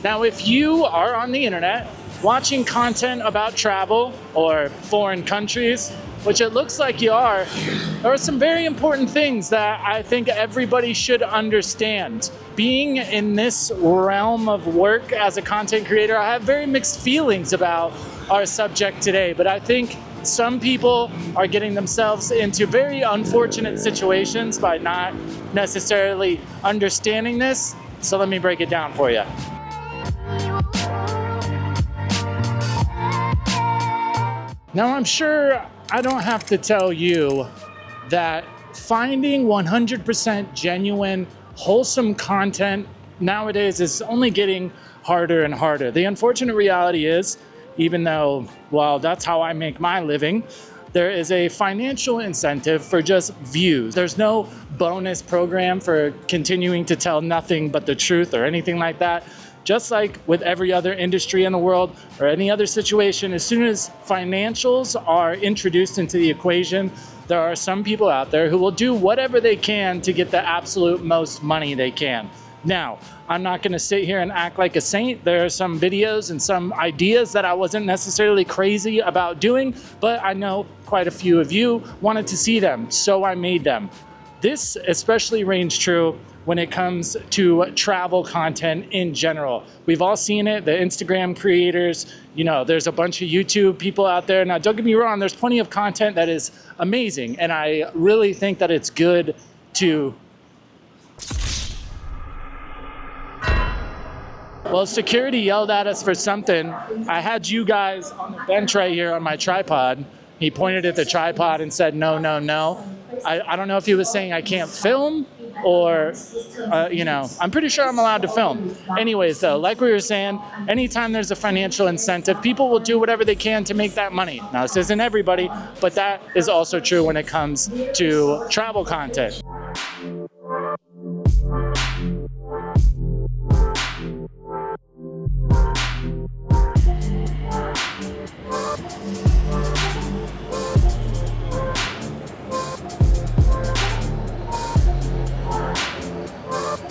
Now, if you are on the internet watching content about travel or foreign countries, which it looks like you are, there are some very important things that I think everybody should understand. Being in this realm of work as a content creator, I have very mixed feelings about our subject today, but I think some people are getting themselves into very unfortunate situations by not necessarily understanding this. So let me break it down for you. Now, I'm sure I don't have to tell you that finding 100% genuine, wholesome content nowadays is only getting harder and harder. The unfortunate reality is, even though, well, that's how I make my living, there is a financial incentive for just views. There's no bonus program for continuing to tell nothing but the truth or anything like that. Just like with every other industry in the world or any other situation, as soon as financials are introduced into the equation, there are some people out there who will do whatever they can to get the absolute most money they can. Now, I'm not going to sit here and act like a saint. There are some videos and some ideas that I wasn't necessarily crazy about doing, but I know quite a few of you wanted to see them, so I made them. This especially reigns true when it comes to travel content in general. We've all seen it, the Instagram creators, there's a bunch of YouTube people out there. Now, don't get me wrong, there's plenty of content that is amazing, and I really think that it's good to... Well, security yelled at us for something. I had you guys on the bench right here on my tripod. He pointed at the tripod and said, no, no, no. I don't know if he was saying I can't film or, I'm pretty sure I'm allowed to film. Anyways, though, like we were saying, anytime there's a financial incentive, people will do whatever they can to make that money. Now, this isn't everybody, but that is also true when it comes to travel content.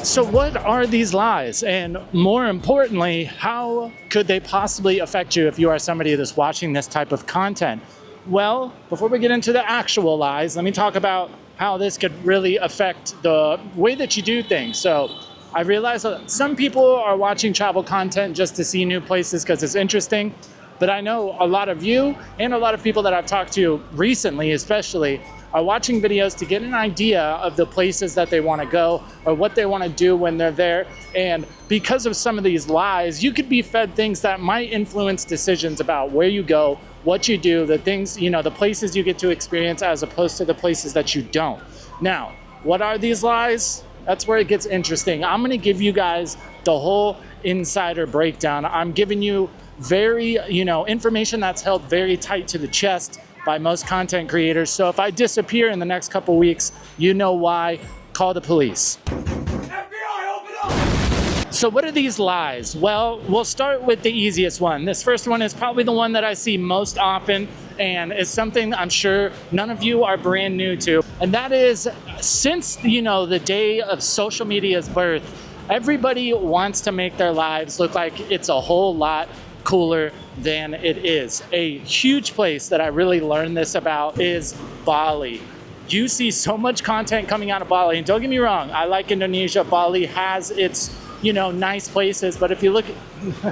So what are these lies? And more importantly, how could they possibly affect you if you are somebody that's watching this type of content? Well, before we get into the actual lies, let me talk about how this could really affect the way that you do things. So I realize that some people are watching travel content just to see new places because it's interesting. But I know a lot of you and a lot of people that I've talked to recently, especially, are watching videos to get an idea of the places that they want to go or what they want to do when they're there. And because of some of these lies, you could be fed things that might influence decisions about where you go, what you do, the things, the places you get to experience as opposed to the places that you don't. Now, what are these lies? That's where it gets interesting. I'm going to give you guys the whole insider breakdown. I'm giving you very, information that's held very tight to the chest by most content creators. So if I disappear in the next couple weeks, you know why. Call the police. FBI, open up! So what are these lies? Well, we'll start with the easiest one. This first one is probably the one that I see most often, and it's something I'm sure none of you are brand new to. And that is, since, the day of social media's birth, everybody wants to make their lives look like it's a whole lot cooler than it is. A huge place that I really learned this about is Bali. You see so much content coming out of Bali, and don't get me wrong, I like Indonesia. Bali has its, nice places, but if you look at,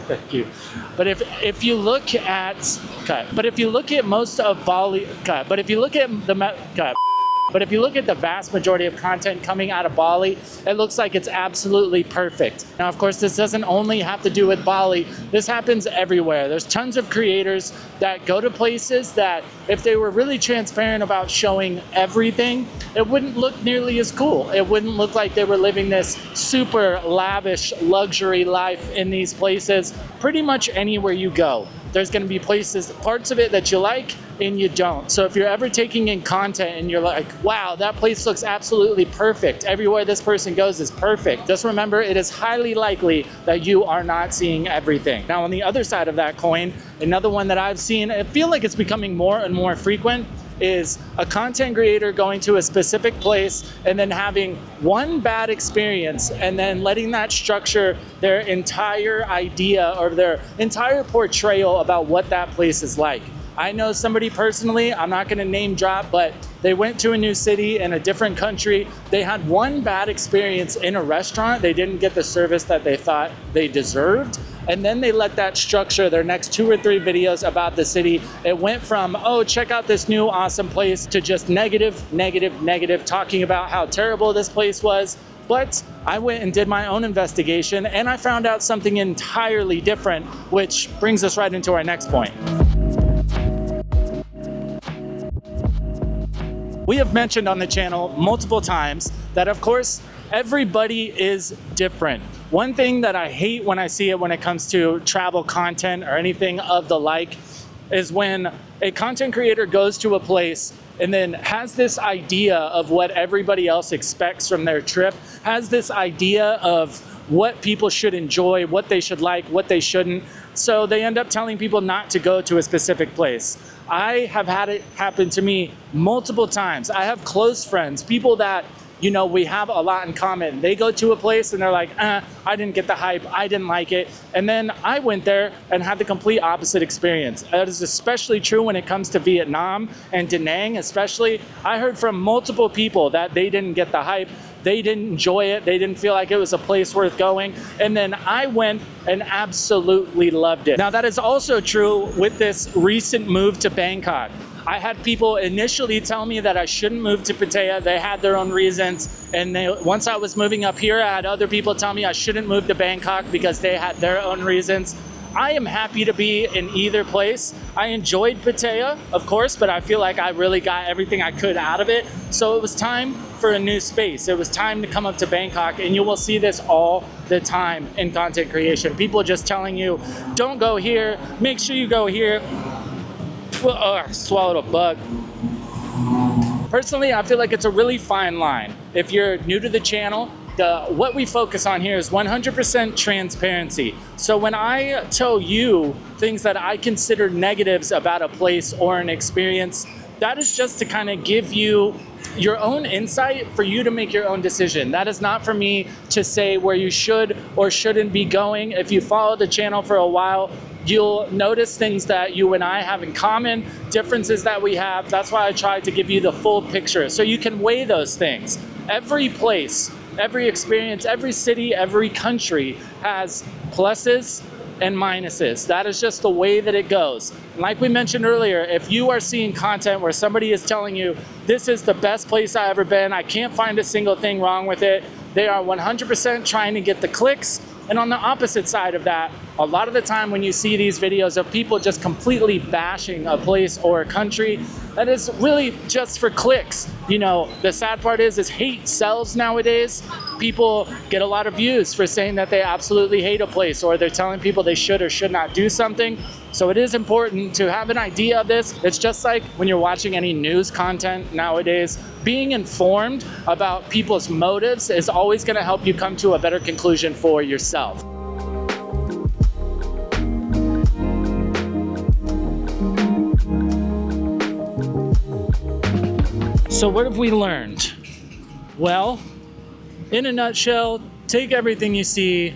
thank you. But if you look at, but if you look at most of Bali, but if you look at But if you look at the vast majority of content coming out of Bali, it looks like it's absolutely perfect. Now, of course, this doesn't only have to do with Bali. This happens everywhere. There's tons of creators that go to places that if they were really transparent about showing everything, it wouldn't look nearly as cool. It wouldn't look like they were living this super lavish luxury life in these places. Pretty much anywhere you go, there's going to be places, parts of it that you like and you don't. So if you're ever taking in content and you're like, wow, that place looks absolutely perfect, everywhere this person goes is perfect, just remember it is highly likely that you are not seeing everything. Now, on the other side of that coin, another one that I've seen, I feel like it's becoming more and more frequent, is a content creator going to a specific place and then having one bad experience and then letting that structure their entire idea or their entire portrayal about what that place is like. I know somebody personally, I'm not going to name drop, but they went to a new city in a different country. They had one bad experience in a restaurant. They didn't get the service that they thought they deserved. And then they let that structure their next 2 or 3 videos about the city. It went from, oh, check out this new awesome place, to just negative, negative, negative, talking about how terrible this place was. But I went and did my own investigation and I found out something entirely different, which brings us right into our next point. We have mentioned on the channel multiple times that, of course, everybody is different. One thing that I hate when I see it when it comes to travel content or anything of the like is when a content creator goes to a place and then has this idea of what everybody else expects from their trip, has this idea of what people should enjoy, what they should like, what they shouldn't. So they end up telling people not to go to a specific place. I have had it happen to me multiple times. I have close friends, people that, you know, we have a lot in common. They go to a place and they're like, I didn't get the hype, I didn't like it. And then I went there and had the complete opposite experience. That is especially true when it comes to Vietnam and Da Nang especially. I heard from multiple people that they didn't get the hype, they didn't enjoy it, they didn't feel like it was a place worth going. And then I went and absolutely loved it. Now that is also true with this recent move to Bangkok. I had people initially tell me that I shouldn't move to Pattaya. They had their own reasons. And once I was moving up here, I had other people tell me I shouldn't move to Bangkok because they had their own reasons. I am happy to be in either place. I enjoyed Pattaya, of course, but I feel like I really got everything I could out of it. So it was time for a new space. It was time to come up to Bangkok, and you will see this all the time in content creation. People just telling you, don't go here, make sure you go here. Well, I swallowed a bug. Personally, I feel like it's a really fine line. If you're new to the channel, what we focus on here is 100% transparency. So when I tell you things that I consider negatives about a place or an experience, that is just to kind of give you your own insight for you to make your own decision. That is not for me to say where you should or shouldn't be going. If you follow the channel for a while, you'll notice things that you and I have in common, differences that we have. That's why I tried to give you the full picture so you can weigh those things. Every place, every experience, every city, every country has pluses and minuses. That is just the way that it goes. And like we mentioned earlier, if you are seeing content where somebody is telling you, this is the best place I've ever been, I can't find a single thing wrong with it, they are 100% trying to get the clicks. And on the opposite side of that, a lot of the time when you see these videos of people just completely bashing a place or a country, that is really just for clicks. You know, the sad part is hate sells nowadays. People get a lot of views for saying that they absolutely hate a place, or they're telling people they should or should not do something. So it is important to have an idea of this. It's just like when you're watching any news content nowadays, being informed about people's motives is always going to help you come to a better conclusion for yourself. So what have we learned? Well, in a nutshell, take everything you see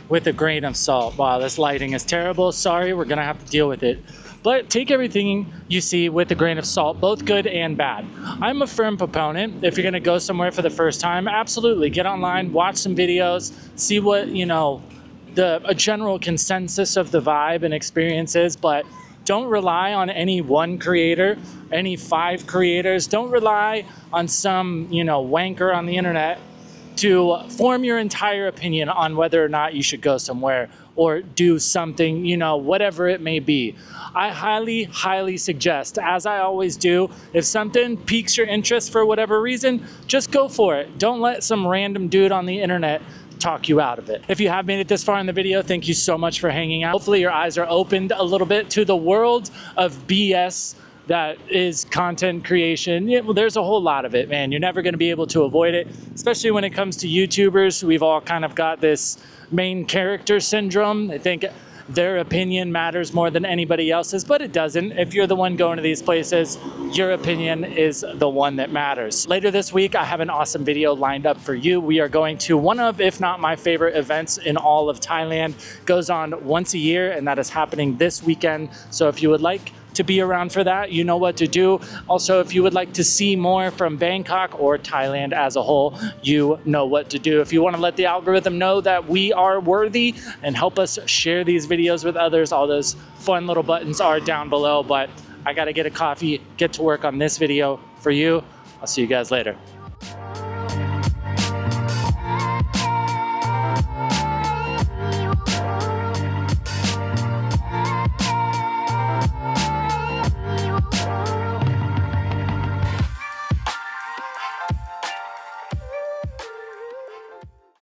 with a grain of salt. Wow, this lighting is terrible. Sorry, we're gonna have to deal with it. But take everything you see with a grain of salt, both good and bad. I'm a firm proponent. If you're gonna go somewhere for the first time, absolutely, get online, watch some videos, see what, you know, a general consensus of the vibe and experience is, but don't rely on any one creator, any 5 creators. Don't rely on some, you know, wanker on the internet to form your entire opinion on whether or not you should go somewhere or do something, you know, whatever it may be. I highly, highly suggest, as I always do, if something piques your interest for whatever reason, just go for it. Don't let some random dude on the internet talk you out of it. If you have made it this far in the video, thank you so much for hanging out. Hopefully your eyes are opened a little bit to the world of BS that is content creation. Yeah, well, there's a whole lot of it, man. You're never going to be able to avoid it, especially when it comes to YouTubers. We've all kind of got this main character syndrome. I think their opinion matters more than anybody else's, but it doesn't. If you're the one going to these places, your opinion is the one that matters. Later this week, I have an awesome video lined up for you. We are going to one of, if not my favorite events in all of Thailand. Goes on once a year, and that is happening this weekend. So if you would like to be around for that, you know what to do. Also, if you would like to see more from Bangkok or Thailand as a whole, you know what to do. If you want to let the algorithm know that we are worthy and help us share these videos with others, all those fun little buttons are down below. But I got to get a coffee, get to work on this video for you. I'll see you guys later.